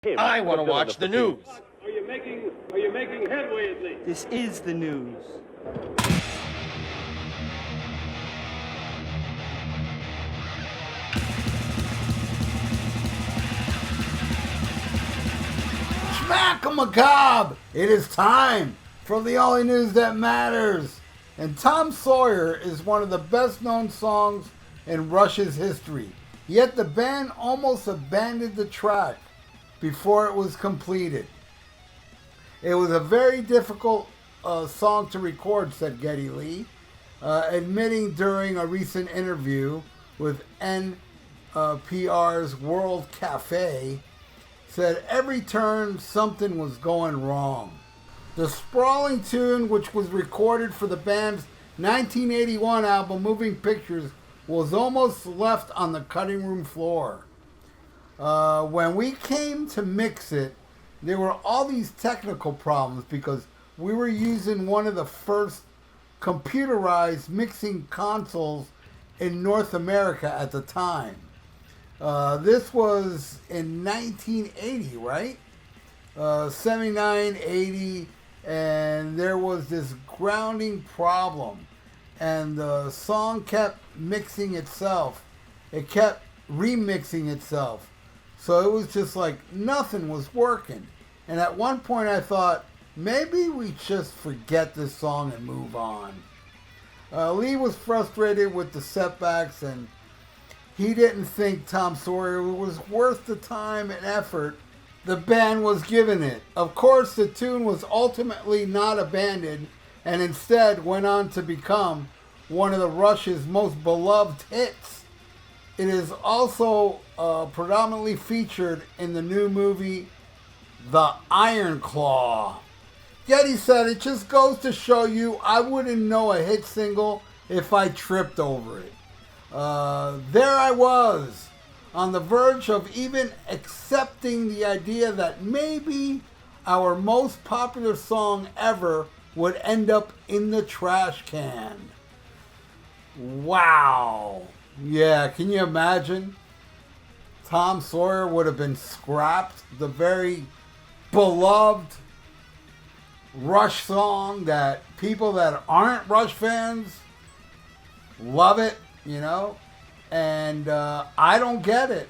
I want to watch the news. Are you making headway at least? This is the news. Schmack-a-macabre! It is time for the only news that matters. And Tom Sawyer is one of the best known songs in Rush's history. Yet the band almost abandoned the track before it was completed. It was a very difficult song to record, said Geddy Lee, admitting during a recent interview with NPR's World Cafe, said every turn something was going wrong. The sprawling tune, which was recorded for the band's 1981 album Moving Pictures, was almost left on the cutting room floor. When we came to mix it, there were all these technical problems because we were using one of the first computerized mixing consoles in North America at the time. This was in 1980, right? 79, 80, and there was this grounding problem. And the song kept mixing itself. It kept remixing itself. So it was just like nothing was working. And at one point I thought, maybe we just forget this song and move on. Lee was frustrated with the setbacks and he didn't think Tom Sawyer was worth the time and effort the band was giving it. Of course, the tune was ultimately not abandoned and instead went on to become one of the Rush's most beloved hits. It is also predominantly featured in the new movie, The Iron Claw. Geddy said, it just goes to show you I wouldn't know a hit single if I tripped over it. There I was, on the verge of even accepting the idea that maybe our most popular song ever would end up in the trash can. Wow. Yeah, can you imagine? Tom Sawyer would have been scrapped. The very beloved Rush song that people that aren't Rush fans love it, you know? And I don't get it.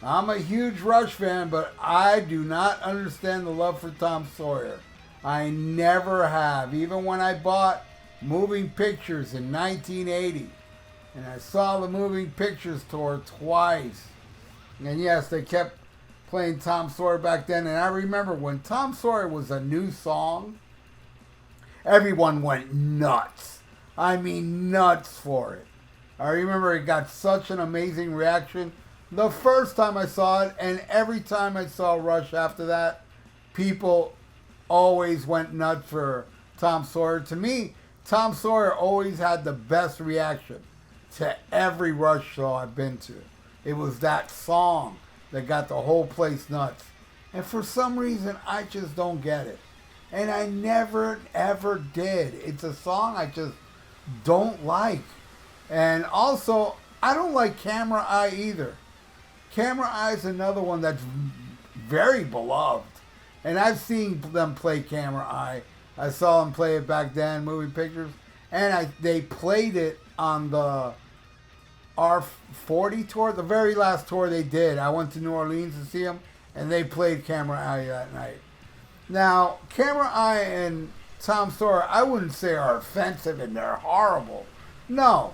I'm a huge Rush fan, but I do not understand the love for Tom Sawyer. I never have. Even when I bought Moving Pictures in 1980. And I saw the Moving Pictures tour twice. And yes, they kept playing Tom Sawyer back then. And I remember when Tom Sawyer was a new song, everyone went nuts. I mean, nuts for it. I remember it got such an amazing reaction the first time I saw it. And every time I saw Rush after that, people always went nuts for Tom Sawyer. To me, Tom Sawyer always had the best reaction to every Rush show I've been to. It was that song that got the whole place nuts. And for some reason, I just don't get it. And I never, ever did. It's a song I just don't like. And also, I don't like Camera Eye either. Camera Eye is another one that's very beloved. And I've seen them play Camera Eye. I saw them play it back then, Moving Pictures. And they played it on the R40 tour, the very last tour they did. I went to New Orleans to see them, and they played Camera Eye that night. Now, Camera Eye and Tom Sawyer, I wouldn't say are offensive and they're horrible. No.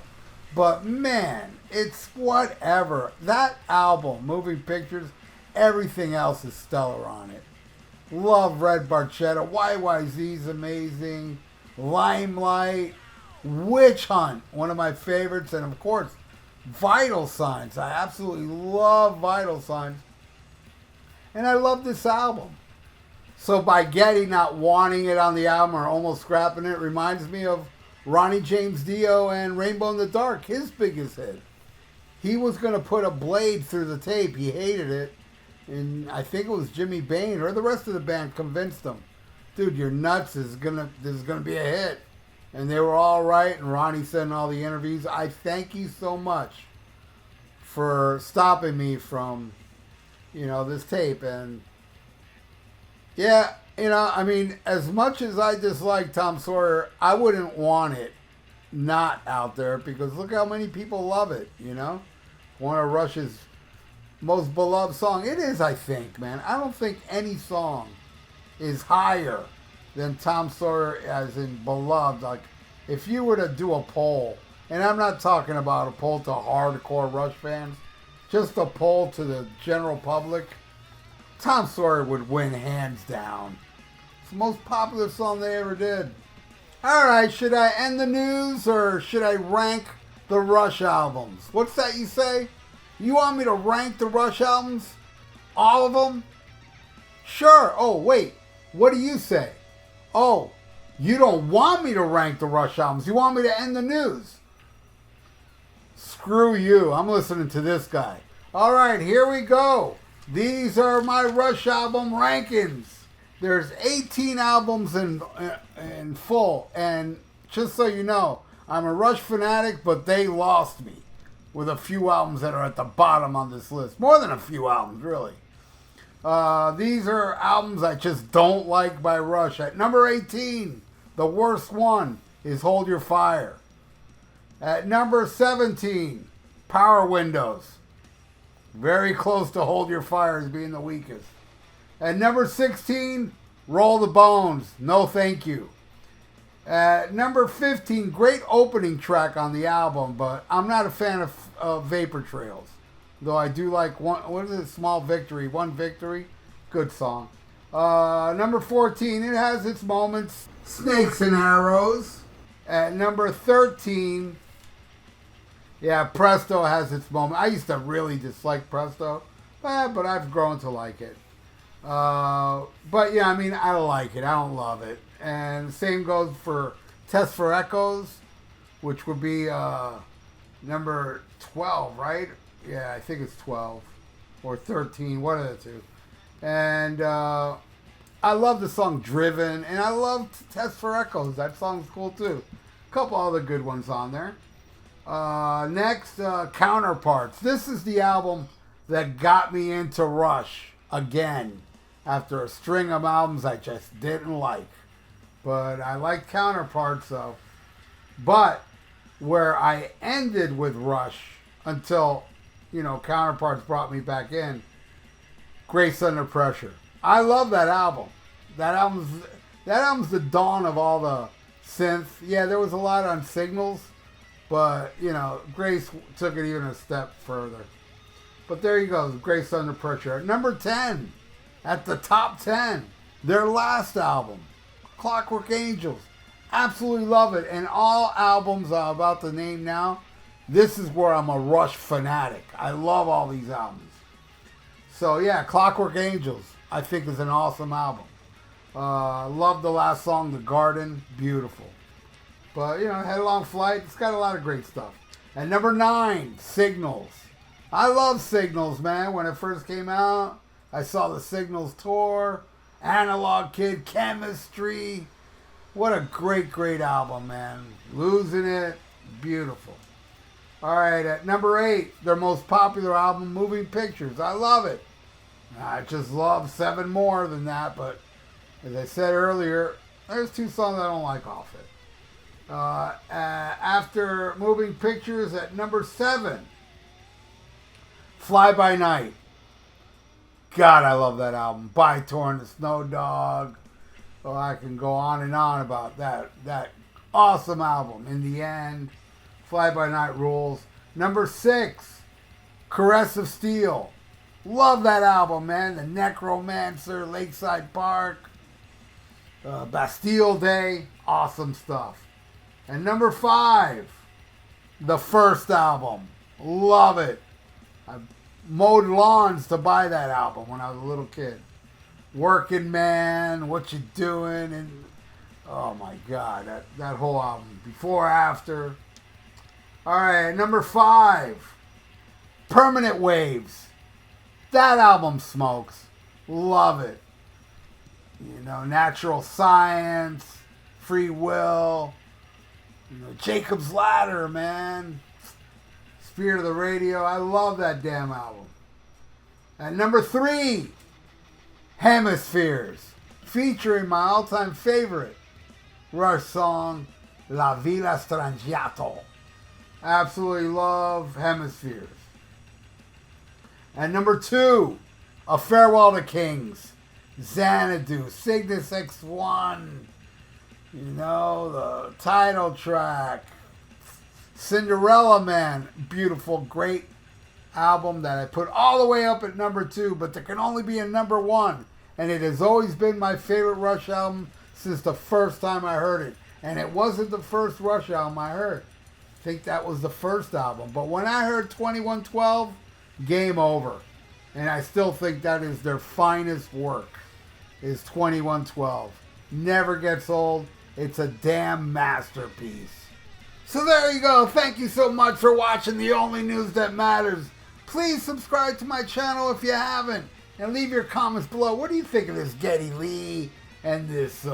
But man, it's whatever. That album, Moving Pictures, everything else is stellar on it. Love Red Barchetta. YYZ's amazing. Limelight. Witch Hunt, one of my favorites. And of course, Vital Signs. I absolutely love Vital Signs. And I love this album. So by Geddy not wanting it on the album or almost scrapping it reminds me of Ronnie James Dio and Rainbow in the Dark, his biggest hit. He was going to put a blade through the tape. He hated it. And I think it was Jimmy Bain or the rest of the band convinced him, dude, you're nuts. This is gonna be a hit. And they were all right. And Ronnie said in all the interviews, I thank you so much for stopping me from, this tape. And Yeah, I mean, as much as I dislike Tom Sawyer, I wouldn't want it not out there because look how many people love it. One of Rush's most beloved song. It is, I think, man. I don't think any song is higher than Tom Sawyer as in beloved. Like, if you were to do a poll, and I'm not talking about a poll to hardcore Rush fans, just a poll to the general public, Tom Sawyer would win hands down. It's the most popular song they ever did. All right, should I end the news or should I rank the Rush albums? What's that you say? You want me to rank the Rush albums? All of them? Sure. Oh, wait. What do you say? Oh, you don't want me to rank the Rush albums. You want me to end the news. Screw you. I'm listening to this guy. All right, here we go. These are my Rush album rankings. There's 18 albums in full. And just so you know, I'm a Rush fanatic, but they lost me with a few albums that are at the bottom on this list. More than a few albums, really. These are albums I just don't like by Rush. At number 18, the worst one is Hold Your Fire. At number 17, Power Windows. Very close to Hold Your Fire as being the weakest. At number 16, Roll the Bones. No thank you. At number 15, great opening track on the album, but I'm not a fan of Vapor Trails. Though I do like what is it? Small Victory. One Victory. Good song. Number 14, it has its moments. Snakes and Arrows. At number 13, yeah, Presto has its moment. I used to really dislike Presto, but I've grown to like it. But yeah, I mean, I like it. I don't love it. And the same goes for Test for Echoes, which would be number 12, right? Yeah, I think it's 12 or 13, one of the two. And I love the song Driven, and I love Test for Echoes. That song's cool too. A couple other good ones on there. Next, Counterparts. This is the album that got me into Rush again after a string of albums I just didn't like. But I like Counterparts though. But where I ended with Rush until, Counterparts brought me back in, Grace Under Pressure. I love that album. That album's the dawn of all the synth. Yeah, there was a lot on Signals, but, Grace took it even a step further. But there you go, Grace Under Pressure. At number 10, at the top 10, their last album, Clockwork Angels. Absolutely love it. And all albums I'm about to name now, this is where I'm a Rush fanatic. I love all these albums. So yeah, Clockwork Angels, I think is an awesome album. Love the last song, The Garden, beautiful. But, Headlong Flight, it's got a lot of great stuff. At number 9, Signals. I love Signals, man. When it first came out, I saw the Signals tour, Analog Kid, Chemistry. What a great, great album, man. Losing It, beautiful. All right, at number 8, their most popular album, Moving Pictures. I love it. I just love 7 more than that, but as I said earlier, there's 2 songs I don't like off it. After Moving Pictures, at number 7, Fly By Night. God, I love that album. By Torn, the Snow Dog. Oh, I can go on and on about that awesome album. In the End, Fly By Night rules. Number 6, Caress of Steel. Love that album, man. The Necromancer, Lakeside Park, Bastille Day. Awesome stuff. And number 5, the first album. Love it. I mowed lawns to buy that album when I was a little kid. Working Man, What You Doing, and oh my God, that whole album. Before, After. All right, number 5, Permanent Waves. That album smokes. Love it. Natural Science, Free Will, Jacob's Ladder, man. Spirit of the Radio. I love that damn album. At number 3, Hemispheres. featuring my all-time favorite Rush song, La Villa Strangiato. Absolutely love Hemispheres. And number 2, A Farewell to Kings, Xanadu, Cygnus X1, you know, the title track, Cinderella Man, beautiful, great album that I put all the way up at number 2, but there can only be a number 1, and it has always been my favorite Rush album since the first time I heard it, and it wasn't the first Rush album I heard. I think that was the first album, but when I heard 2112, game over, and I still think that is their finest work, is 2112. Never gets old. It's a damn masterpiece. So there you go. Thank you so much for watching The Only News That Matters. Please subscribe to my channel if you haven't, and leave your comments below. What do you think of this Geddy Lee and this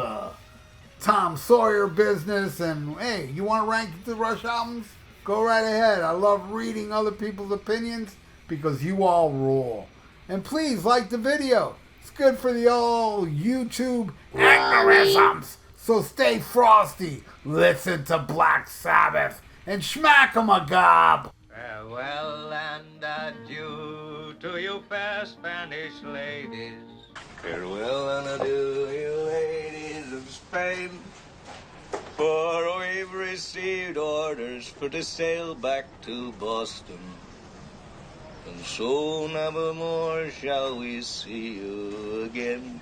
Tom Sawyer business? And hey, you want to rank the Rush albums? Go right ahead. I love reading other people's opinions because you all rule. And please like the video. It's good for the old YouTube algorithms. So stay frosty, listen to Black Sabbath, and smack 'em a gob. Farewell and adieu to you fair Spanish ladies. Farewell and adieu, you ladies of Spain. For we've received orders for to sail back to Boston. And so never more shall we see you again.